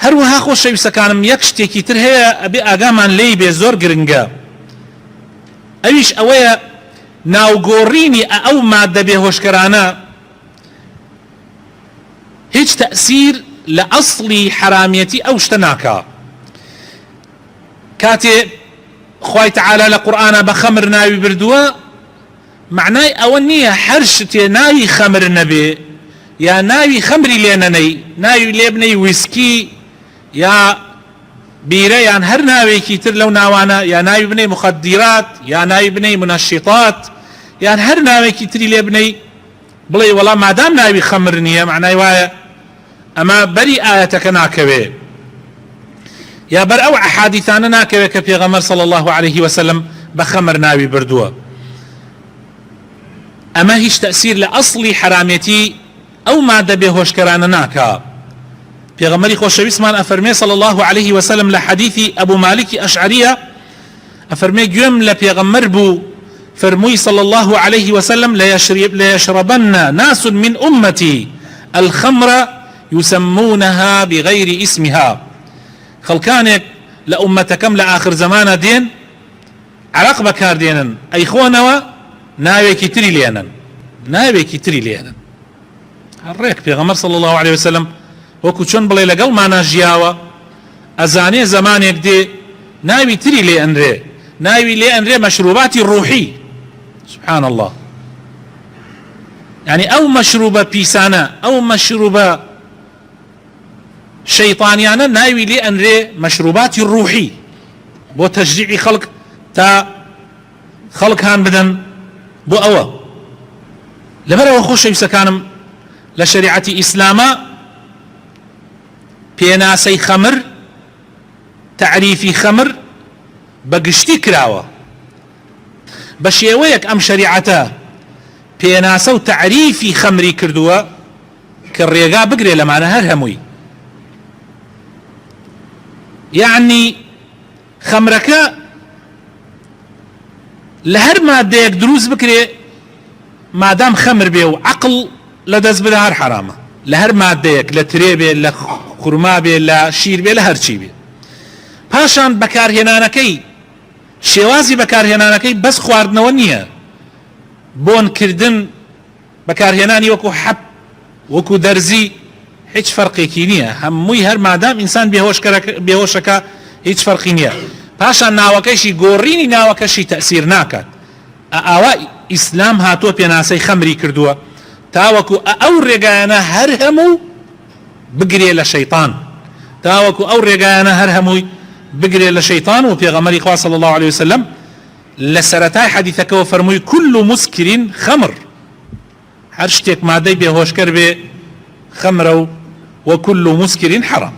هەروەها خۆشەویستەکانم یەک شتێکی تر هەیە ئەبێ ئاگامان لێی بێ زۆر گرنگە، ئەویش ئەوەیە ناوگۆڕینی ئەو مادە بێهۆشکەرانە هیچ تەئسیر لە ئەسڵی حرامەتی ئەو شتە ناکا. کاتێ خوای تەعالا لە قورئانە بە خەمر ناوی بردووە، معنای ئەوە نییە هەر شتێ ناوی خەمر نەبێ یا ناوی خەمری لێ نەنەی، ناوی لێ بنەی ویسکی یا بیرە یان هەر ناوێکی تر لەو ناوانە، یا ناوی بنەی مخدرات یا ناوی بنەی منەشیطات یان هەر ناوێکی تری لێ بنەی بڵێ وەڵام مادام ناوی خەمر نییە، معنای وایە ئەمە بەری ئاەتەکە ناکەوێ یا بەر ئەو ئەحادیثانە ناکەوێ کە پێغەمبەر صلی الله عليه وسلم بە خەمر ناوی بردووە. ئەمە هیچ تەئسیر لە ئەسڵی حرامەتی ئەو مادە بێهۆشکەرانە ناکا. پێغەمبەری خۆشەویستمان ئەفەرمێ صلی الله عليه وسلم لە حەدیثی ئەبو مالکی ئەشعریە، ئەفەرمێ گوێم لە پێغەمبەر بوو فرمووی صلی الله عليه وسلم ليشربن ناس من أمتي الخمر يسمونها بغير اسمها. خەڵکانێک لە ئومەتەکەم لە آخر زمانە دێن عەرەق بەکار دێنن ئەیخۆنەوە ناوێکی تری لێنن، ناوێکی تری لێنن. هەڕێک پێغەمبەر صلی الله عليه وسلم وەکو چۆن بڵێ لەگەڵمانە ژیاوە، ئەزانێ زمانێک دێ ناوی تری لێ ئەنرێ، ناوی لێ ئەنرێ مەشروباتی ڕوحی. سبحان الله، يعني ئەو مەشروبە پیسانە، ئەو مەشروبە شەیطانیانە ناوی لێ ئەنرێ مەشروباتی ڕوحی بۆ تەشجیعی خەڵک تا خەڵک هان بدەن بۆ ئەوە. لەبەرەوە خۆشەویستەکانم لە شەریعەتی ئیسلامە پێناسەی خەمر، تعریفی خەمر بەگشتی کراوە بە شێوەیەک ئەم شەریعەتە پێناسە و تعریفی خەمری کردووە کە ڕێگا بگرێ لەمانە هەر هەمووی. یعنی خەمرەکە لە هەر مادەیەک دروست بکرێ مادام خەمر بێ و عەقڵ لە دەست بدە هەر حرامە، لە هەر مادەیەک، لە ترێ بێ، لە خورما بێ، لە شیر بێ، لە هەرچی بێ. پاشان بەکارهێنانەکەی، شێوازی بەکارهێنانەکەی بەس خواردنەوە نییە، بۆنکردن بەکارهێنانی وەکو حەب، وەکو دەرزی هیچ فەرقێکی نییە، هەمووی هەر مادام ئینسان بێهۆشەکە هیچ فەرقی نییە. پاشان ناوەکەشی گۆڕینی ناوەکەشی تەئسیر ناکات. ئاوا ئیسلام هاتووە پێناسەی خەمری کردووە تاوەکو ئەو ڕێگایانە هەر هەموو بگرێ لە شەیطان، تاوەکو ئەو ڕێگایانە هەر هەمووی بگرێ لە شەیطان. و پێغەمبەری خوا صلی الله عليه وسلم لە سەرەتای حەدیثەکەوە فەرمووی كل مسكر خمر، هەر شتێک مادەی بێهۆشکەر بێ خەمرە و وكل مسكر حرام.